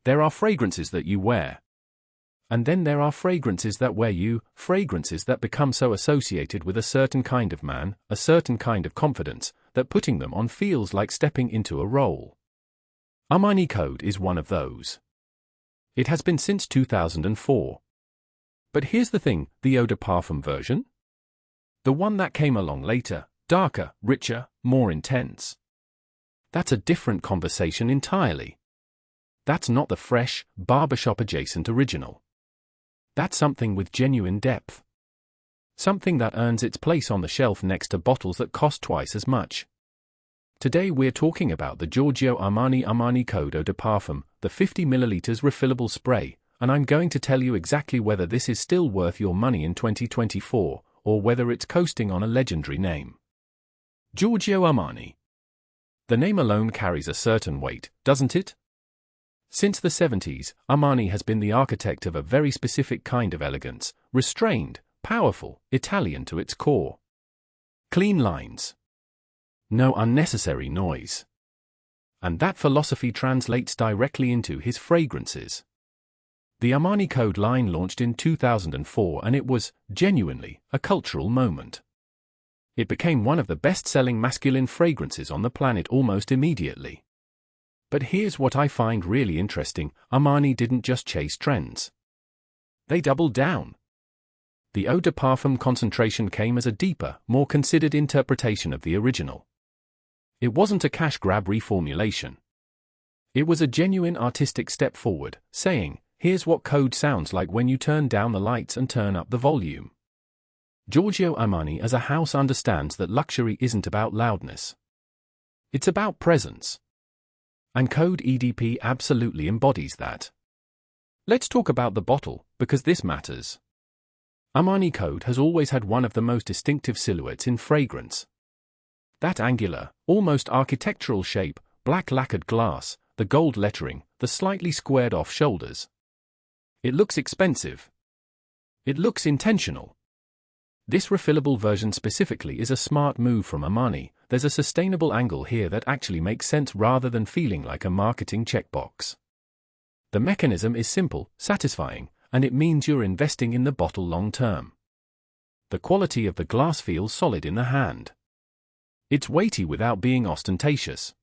There are fragrances that you wear. And then there are fragrances that wear you, fragrances that become so associated with a certain kind of man, a certain kind of confidence, that putting them on feels like stepping into a role. Armani Code is one of those. It has been since 2004. But here's the thing, the Eau de Parfum version? The one that came along later, darker, richer, more intense. That's a different conversation entirely. That's not the fresh, barbershop-adjacent original. That's something with genuine depth. Something that earns its place on the shelf next to bottles that cost twice as much. Today we're talking about the Giorgio Armani Code Eau de Parfum, the 50 ml refillable spray, and I'm going to tell you exactly whether this is still worth your money in 2024, or whether it's coasting on a legendary name. Giorgio Armani. The name alone carries a certain weight, doesn't it? Since the 70s, Armani has been the architect of a very specific kind of elegance, restrained, powerful, Italian to its core. Clean lines. No unnecessary noise. And that philosophy translates directly into his fragrances. The Armani Code line launched in 2004 and it was, genuinely, a cultural moment. It became one of the best-selling masculine fragrances on the planet almost immediately. But here's what I find really interesting, Armani didn't just chase trends. They doubled down. The Eau de Parfum concentration came as a deeper, more considered interpretation of the original. It wasn't a cash grab reformulation. It was a genuine artistic step forward, saying, here's what code sounds like when you turn down the lights and turn up the volume. Giorgio Armani as a house understands that luxury isn't about loudness. It's about presence. And Code EDP absolutely embodies that. Let's talk about the bottle, because this matters. Armani Code has always had one of the most distinctive silhouettes in fragrance. That angular, almost architectural shape, black lacquered glass, the gold lettering, the slightly squared-off shoulders. It looks expensive. It looks intentional. This refillable version specifically is a smart move from Armani. There's a sustainable angle here that actually makes sense rather than feeling like a marketing checkbox. The mechanism is simple, satisfying, and it means you're investing in the bottle long term. The quality of the glass feels solid in the hand. It's weighty without being ostentatious.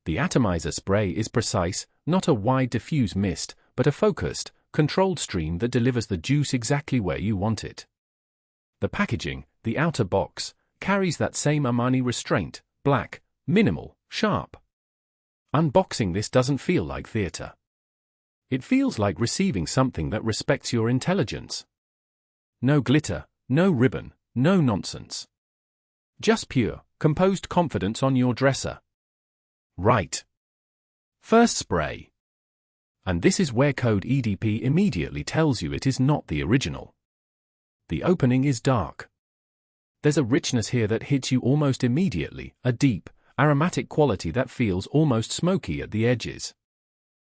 The atomizer spray is precise, not a wide diffuse mist, but a focused, controlled stream that delivers the juice exactly where you want it. The packaging, the outer box, carries that same Armani restraint, black, minimal, sharp. Unboxing this doesn't feel like theater. It feels like receiving something that respects your intelligence. No glitter, no ribbon, no nonsense. Just pure, composed confidence on your dresser. Right. First spray. And this is where Code EDP immediately tells you it is not the original. The opening is dark. There's a richness here that hits you almost immediately, a deep, aromatic quality that feels almost smoky at the edges.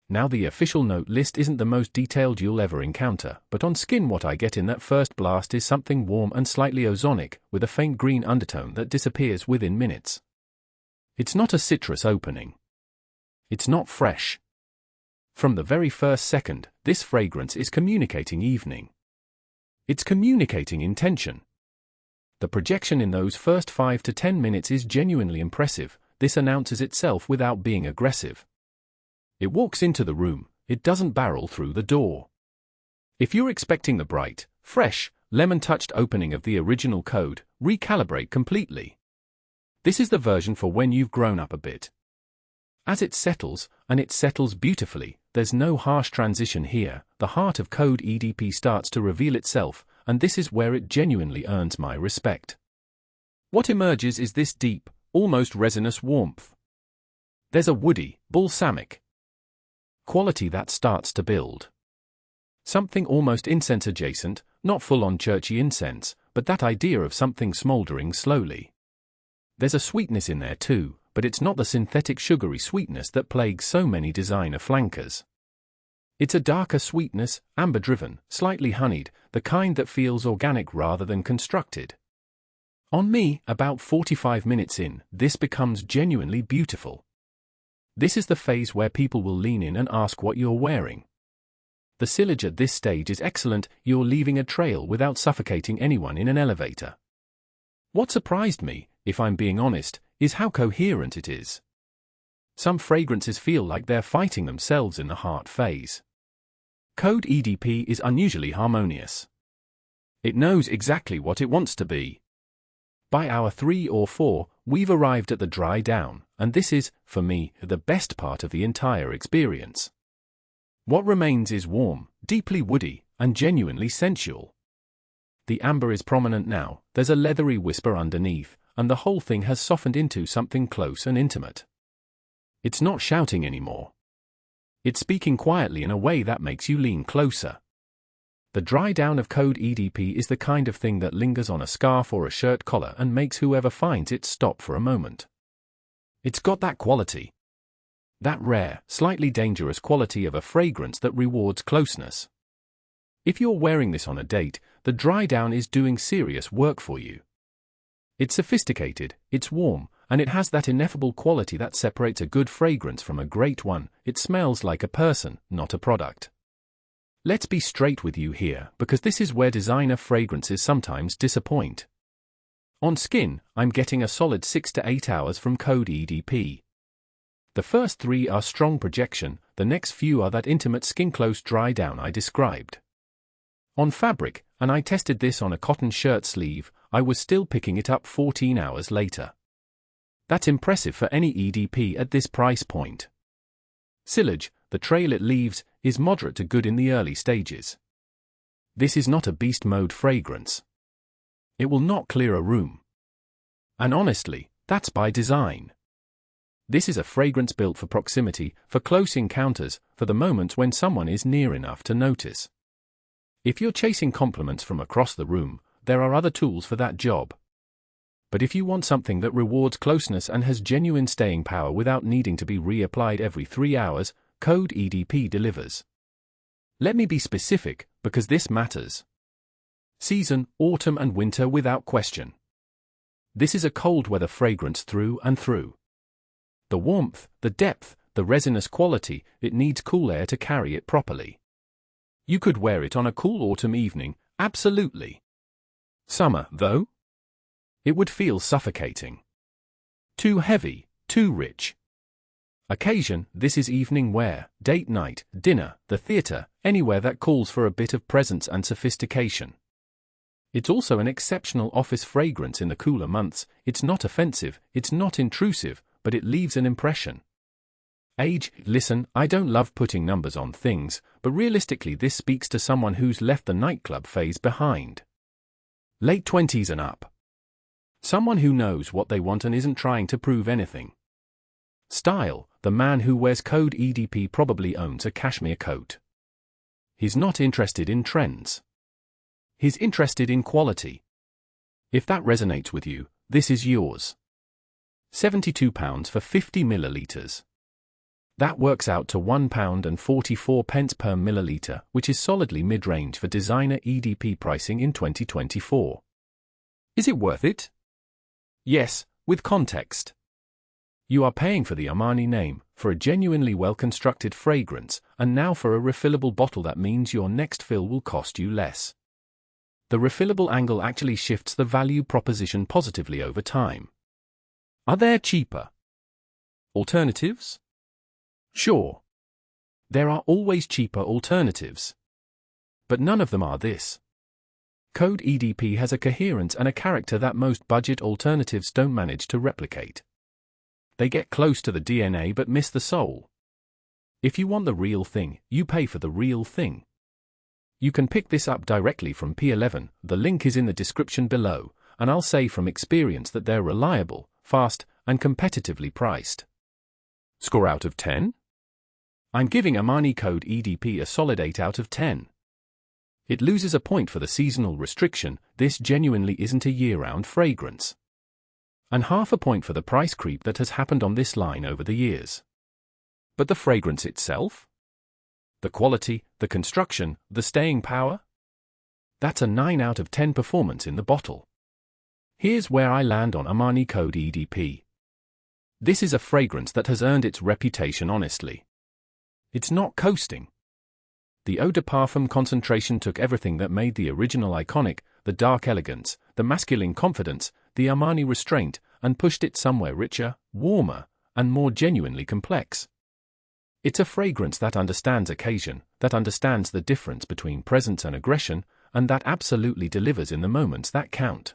Now the official note list isn't the most detailed you'll ever encounter, but on skin what I get in that first blast is something warm and slightly ozonic, with a faint green undertone that disappears within minutes. It's not a citrus opening. It's not fresh. From the very first second, this fragrance is communicating evening. It's communicating intention. The projection in those first 5 to 10 minutes is genuinely impressive. This announces itself without being aggressive. It walks into the room, it doesn't barrel through the door. If you're expecting the bright, fresh, lemon-touched opening of the original Code, recalibrate completely. This is the version for when you've grown up a bit. As it settles, and it settles beautifully, there's no harsh transition here, the heart of Code EDP starts to reveal itself, and this is where it genuinely earns my respect. What emerges is this deep, almost resinous warmth. There's a woody, balsamic quality that starts to build. Something almost incense adjacent, not full-on churchy incense, but that idea of something smoldering slowly. There's a sweetness in there too, but it's not the synthetic sugary sweetness that plagues so many designer flankers. It's a darker sweetness, amber-driven, slightly honeyed, the kind that feels organic rather than constructed. On me, about 45 minutes in, this becomes genuinely beautiful. This is the phase where people will lean in and ask what you're wearing. The sillage at this stage is excellent, you're leaving a trail without suffocating anyone in an elevator. What surprised me, if I'm being honest, is how coherent it is. Some fragrances feel like they're fighting themselves in the heart phase. Code EDP is unusually harmonious. It knows exactly what it wants to be. By hour 3 or 4, we've arrived at the dry down, and this is, for me, the best part of the entire experience. What remains is warm, deeply woody, and genuinely sensual. The amber is prominent now, there's a leathery whisper underneath, and the whole thing has softened into something close and intimate. It's not shouting anymore. It's speaking quietly in a way that makes you lean closer. The dry down of Code EDP is the kind of thing that lingers on a scarf or a shirt collar and makes whoever finds it stop for a moment. It's got that quality. That rare, slightly dangerous quality of a fragrance that rewards closeness. If you're wearing this on a date, the dry down is doing serious work for you. It's sophisticated, it's warm, and it has that ineffable quality that separates a good fragrance from a great one. It smells like a person, not a product. Let's be straight with you here, because this is where designer fragrances sometimes disappoint. On skin, I'm getting a solid 6 to 8 hours from Code EDP. The first 3 are strong projection, the next few are that intimate skin-close dry down I described. On fabric, and I tested this on a cotton shirt sleeve, I was still picking it up 14 hours later. That's impressive for any EDP at this price point. Sillage, the trail it leaves, is moderate to good in the early stages. This is not a beast mode fragrance. It will not clear a room. And honestly, that's by design. This is a fragrance built for proximity, for close encounters, for the moments when someone is near enough to notice. If you're chasing compliments from across the room, there are other tools for that job. But if you want something that rewards closeness and has genuine staying power without needing to be reapplied every 3 hours, Code EDP delivers. Let me be specific, because this matters. Season, autumn and winter without question. This is a cold weather fragrance through and through. The warmth, the depth, the resinous quality, it needs cool air to carry it properly. You could wear it on a cool autumn evening, absolutely. Summer, though? It would feel suffocating. Too heavy, too rich. Occasion, this is evening wear, date night, dinner, the theatre, anywhere that calls for a bit of presence and sophistication. It's also an exceptional office fragrance in the cooler months. It's not offensive, it's not intrusive, but it leaves an impression. Age, listen, I don't love putting numbers on things, but realistically this speaks to someone who's left the nightclub phase behind. Late 20s and up. Someone who knows what they want and isn't trying to prove anything. Style, the man who wears Code EDP probably owns a cashmere coat. He's not interested in trends. He's interested in quality. If that resonates with you, this is yours. £72 for 50 millilitres. That works out to £1.44 per milliliter, which is solidly mid-range for designer EDP pricing in 2024. Is it worth it? Yes, with context. You are paying for the Armani name, for a genuinely well-constructed fragrance, and now for a refillable bottle that means your next fill will cost you less. The refillable angle actually shifts the value proposition positively over time. Are there cheaper alternatives? Sure. There are always cheaper alternatives. But none of them are this. Code EDP has a coherence and a character that most budget alternatives don't manage to replicate. They get close to the DNA but miss the soul. If you want the real thing, you pay for the real thing. You can pick this up directly from P11, the link is in the description below, and I'll say from experience that they're reliable, fast, and competitively priced. Score out of 10? I'm giving Armani Code EDP a solid 8 out of 10. It loses a point for the seasonal restriction, this genuinely isn't a year-round fragrance. And half a point for the price creep that has happened on this line over the years. But the fragrance itself? The quality, the construction, the staying power? That's a 9 out of 10 performance in the bottle. Here's where I land on Armani Code EDP. This is a fragrance that has earned its reputation honestly. It's not coasting. The eau de parfum concentration took everything that made the original iconic, the dark elegance, the masculine confidence, the Armani restraint, and pushed it somewhere richer, warmer, and more genuinely complex. It's a fragrance that understands occasion, that understands the difference between presence and aggression, and that absolutely delivers in the moments that count.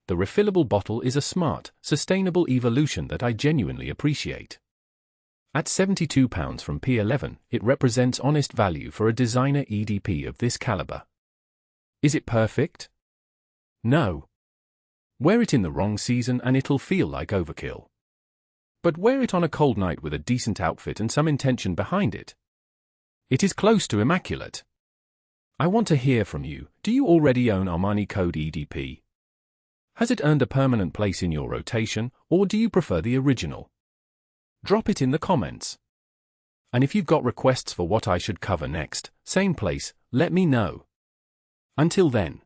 The refillable bottle is a smart, sustainable evolution that I genuinely appreciate. At £72 from P11, it represents honest value for a designer EDP of this caliber. Is it perfect? No. Wear it in the wrong season and it'll feel like overkill. But wear it on a cold night with a decent outfit and some intention behind it. It is close to immaculate. I want to hear from you. Do you already own Armani Code EDP? Has it earned a permanent place in your rotation, or do you prefer the original? Drop it in the comments. And if you've got requests for what I should cover next, same place, let me know. Until then.